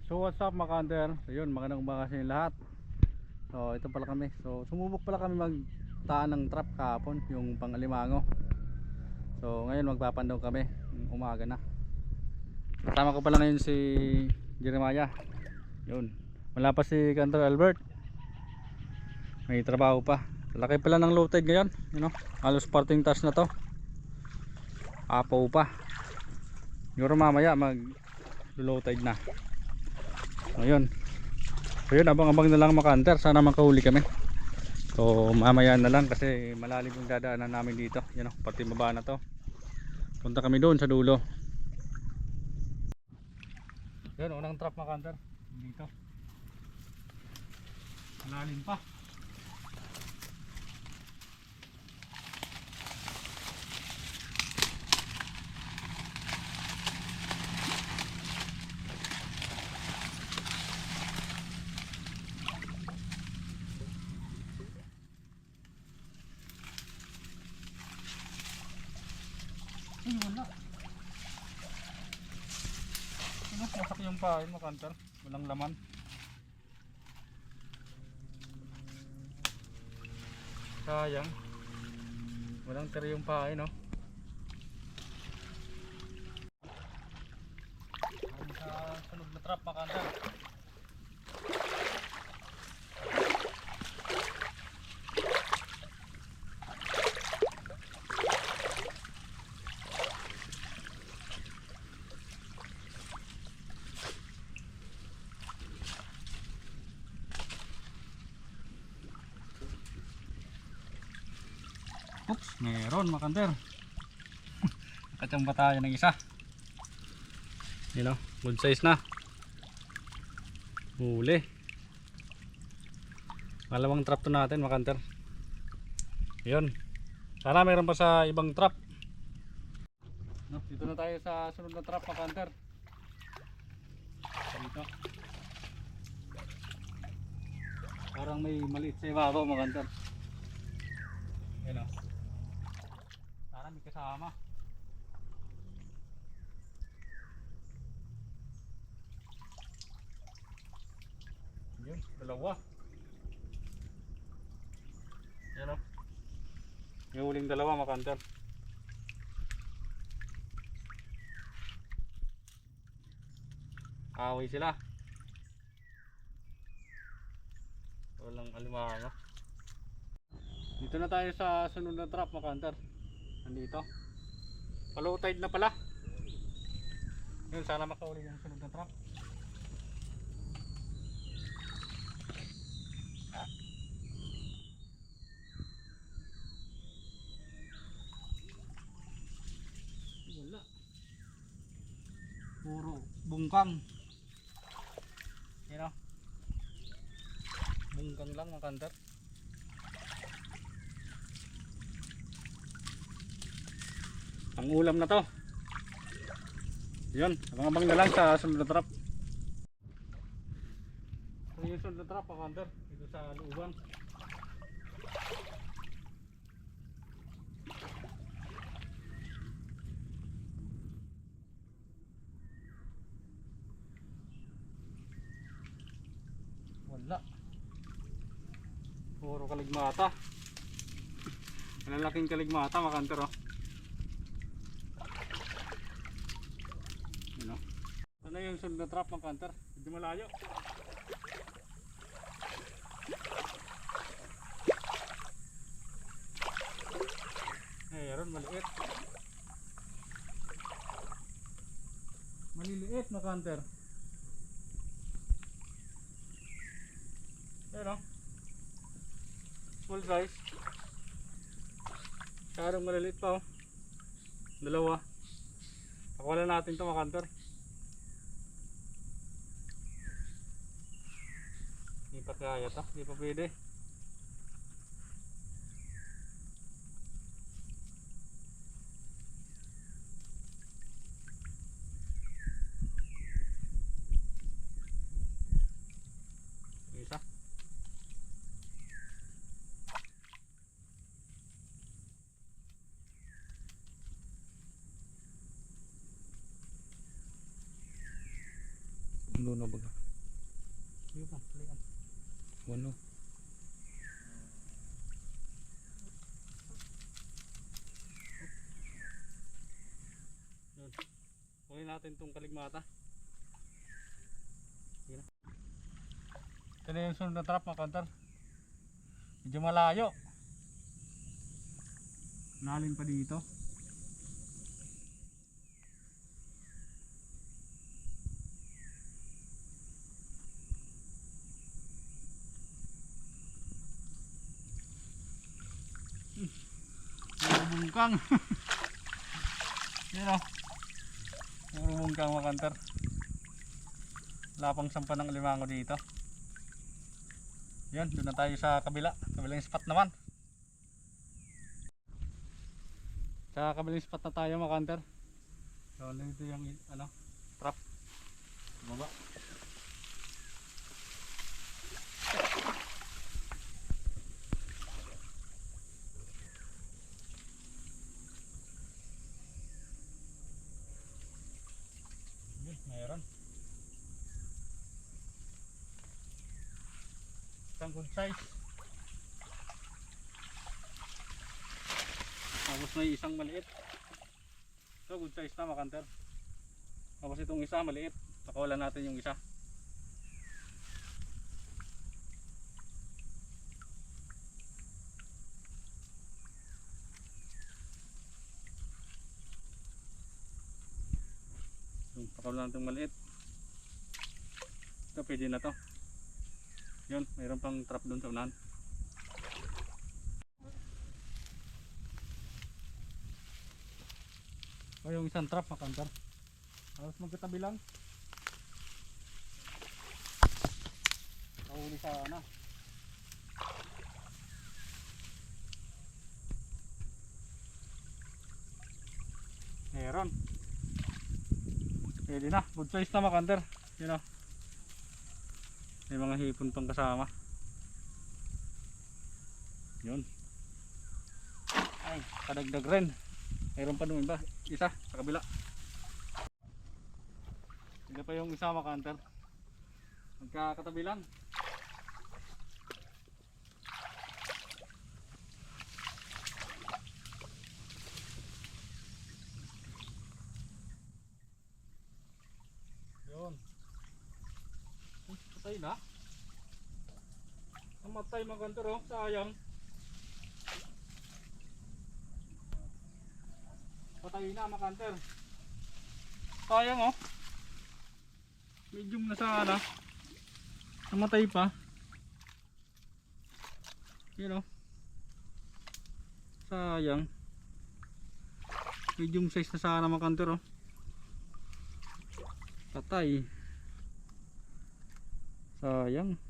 So what's up mga hunter? So yun, magandang umaga sa inyo lahat. So ito pala kami. So sumubok pala kami magtaan ng trap kahapon, yung pang alimango. So ngayon magpapandaw kami, umaga na. Kasama ko pala ngayon si Jeremiah. Yun. Wala pa si Cantor Albert. May trabaho pa. Laki pala ng low tide ngayon, you know. Halos parting task na to. Apaw pa. Siguro mamaya mag low tide na. Ayun. So yun, abang-abang na lang mga hunter, sana makahuli kami. So mamaya na lang kasi malalim yung dadaanan namin dito. Yan o, pati baba na to. Punta kami doon sa dulo. Yun, unang trap mga hunter dito. Malalim pa. Ay, wala. Ano, masak yung pain mo, Kanter. Walang laman. Sayang. Walang tira yung pain, no? Ang sa sunog na trap, mga Kanter. Oops, meron mga Kanter. Nakachamba tayo ng isa. You know, good size na. Huli. Malawang trap to natin mga Kanter. Yun. Sana meron pa sa ibang trap. No, dito na tayo sa sunod na trap mga Kanter. Dito. Parang may maliit sa ibabaw mga Kanter. Yun o. Sana may kasama. Yun, dalawa. Yan o. Yung huling dalawa mga Kanter. Away sila. Walang alimango. Dito na tayo sa sunod na trap mga Kanter. Nandito. Low tide na pala. Yun, sana makahuli yung sunod na trap. Wala. Puro bungkang. Yan o. Bungkang lang mga Kanter. Ang ulam na to. Yun, abang-abang na lang sa sunod na trap. So yung sunod na trap mga Kanter, dito sa looban. Wala. Puro kaligmata. Malalaking kaligmata mga Kanter oh. Ano? Ano yung sunod na trap mga Kanter? Hindi malayo. Ayun, maliit. Maliliit mga Kanter. Ayun o. Small size. Karong maliliit pa o. Dalawa. Pakawalan natin ito mga Kanter. Hindi pa kaya ito. Hindi pa pwede. Isa. Duno baga. Sige pa, tuloy. Wano. Yun. Kunin natin itong kaligmata. Sige na. Ito na yung sunod na trap mga kantar. Medyo malayo. Nalin pa dito. Puro bungkang. Yun o. Puro bungkang mga kantar. Lapang sampa ng alimango dito. Yan, doon na tayo sa kabilang spot naman. Sa kabilang spot na tayo mga kantar. So dito yung ano, trap. Baba. Mayroon. Isang good size. Tapos may isang maliit. So good size na mga kanter. Tapos itong isa maliit. Pakawalan natin yung isa. Yung pakawalan natin yung maliit. Ito pwede na to. Yun, mayroon pang trap doon sa unahan. O yung isang trap mga kanter. Tapos magkatabi lang. Nahuli sa ano. Meron. Pwede na. Good size na mga kanter. Yun o. May mga hipon pang kasama. Yun. Ay, kadagdag rin. Mayroon pa doon iba. Isa sa kabila. Hindi pa yung isa mga kanter. Magkakatabi lang. Yun. Patay na. Namatay mga kanter oh. Sayang. Patay na mga kanter. Sayang oh. Medium na sana. Namatay pa. Yun oh. Sayang. Medium size na sana mga kanter oh. Patay. Sayang.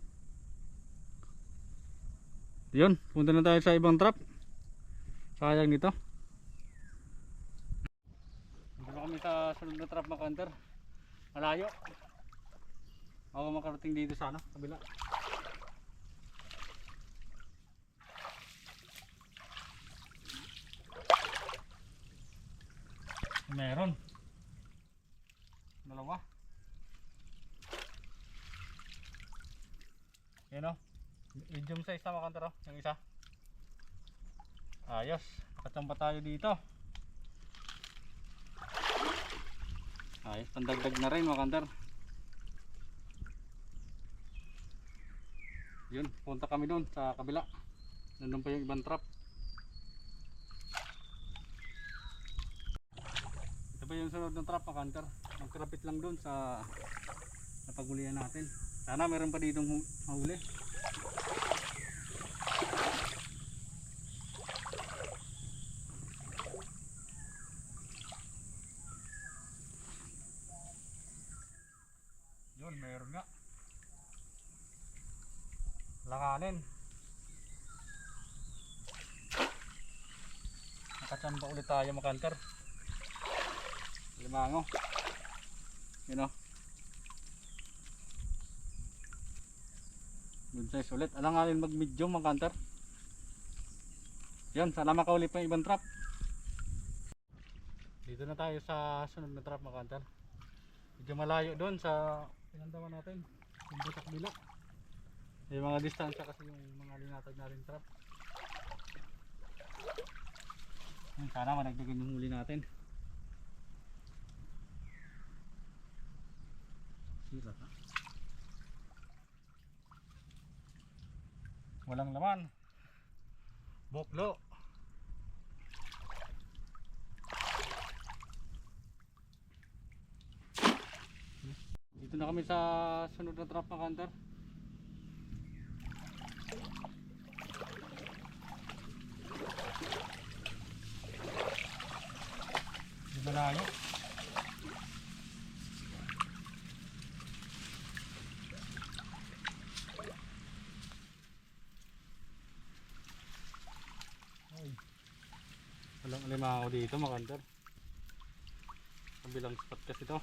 Yun, punta na tayo sa ibang trap. Sayang nito. Punta na kami sa sunod na trap mga kanter. Malayo. Ako makarating dito sana, kabila. Meron. Dalawa. Yan o. Medium size na mga kanter o. Yung isa. Ayos. Katamba tayo dito. Ayos. Pandagdag na rin mga kanter. Yun. Punta kami doon sa kabila. Nandun pa yung ibang trap. Ito pa yung sunod ng trap mga kanter. Magkarapit lang doon sa napaghulihan natin. Sana meron pa ditong mahuli. Yun, meron nga. Langanin. Nakachamba ulit tayo mga kanter. Limango. Yun o. Good size ulit. Alanganin mag medium mga kanter. Yun, sana makauli pa yung ibang trap. Dito na tayo sa sunod na trap mga kanter. Medyo malayo doon sa pinandawan natin yung butak bila. Yung mga distansya kasi yung mga linatag natin trap. Sana managdagan yung huli natin. Sira ha? Walang laman. Boklo. Dito na kami sa sunod na trap, mga hunter. Di malayo. Ay, walang alimango dito, mga hunter. Kabilang spot kasi ito.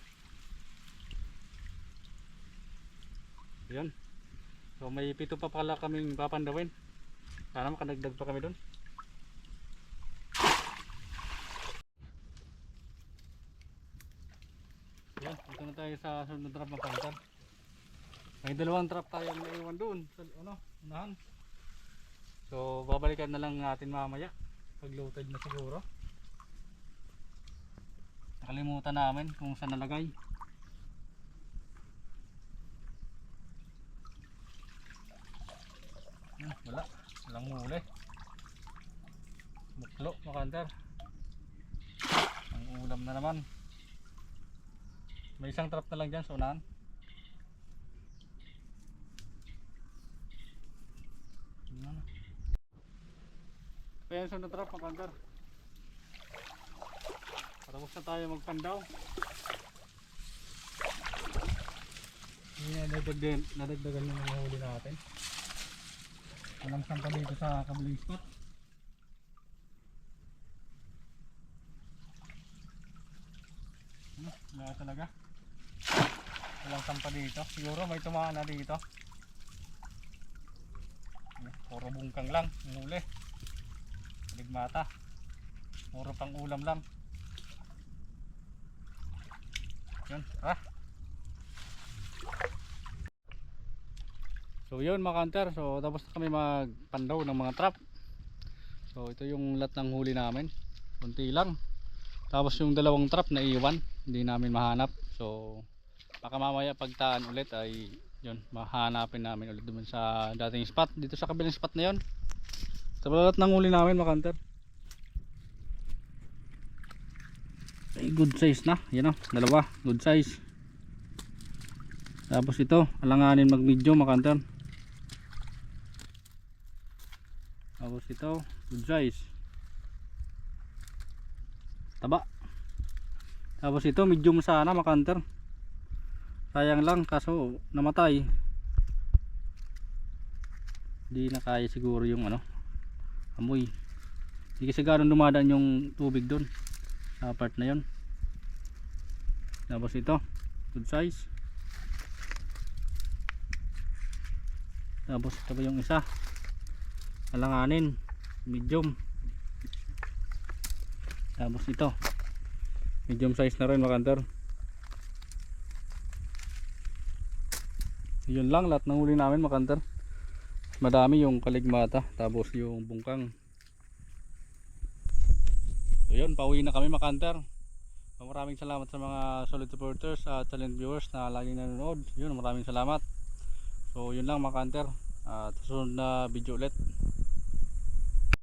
Ayan. So may pito pa pala kaming papandawin. Sana makadagdag pa kami doon. Ayan, dito na tayo sa sunod na trap, mga hunter. May dalawang trap tayong naiwan doon sa unahan. So babalikan na lang natin mamaya pag low tide na siguro. Nakalimutan namin kung saan nalagay. Walang huli. Buklo, mga hunter. Ang ulam na naman. May isang trap na lang dyan sa unahan. Ayan, sunod trap, mga hunter. Patapos na tayo magpandaw. Hindi nadagdagan yung mga huli natin. Walang sampa dito sa kabilang spot. Wala talaga. Walang sampa dito. Siguro may tumaan na dito. Puro bungkang lang ang huli. Ligmata. Puro pang ulam lang. Yun, So yun, mga hunter, so tapos na kami magpandaw ng mga trap. So ito yung lahat ng huli namin. Kunti lang. Tapos yung dalawang trap na iwan, hindi namin mahanap. So baka mamaya pagtaan ulit ay yun, mahanapin namin ulit doon sa dating spot. Dito sa kabilang spot na yun. So lahat ng huli namin, mga hunter. Ay, good size na. Yan o, dalawa, good size. Tapos ito, alanganin mag medium, mga hunter. Tapos ito, good size. Taba. Tapos ito, medium sana, mga hunter. Sayang lang, kaso namatay. Hindi na kaya siguro yung amoy. Hindi kasi gano'n dumadaan yung tubig doon sa part na yon. Tapos ito, good size. Tapos ito ba yung isa, alanganin, medium. Tapos ito, medium size na rin, mga hunter. Yun lang lahat ng huli namin, mga hunter. Madami yung kaligmata, tapos yung bungkang. So yun, pauwi na kami, mga hunter. So, maraming salamat sa mga solid supporters at silent viewers na laging nanonood. Yun, maraming salamat. So yun lang, mga hunter. At susunod na video ulit.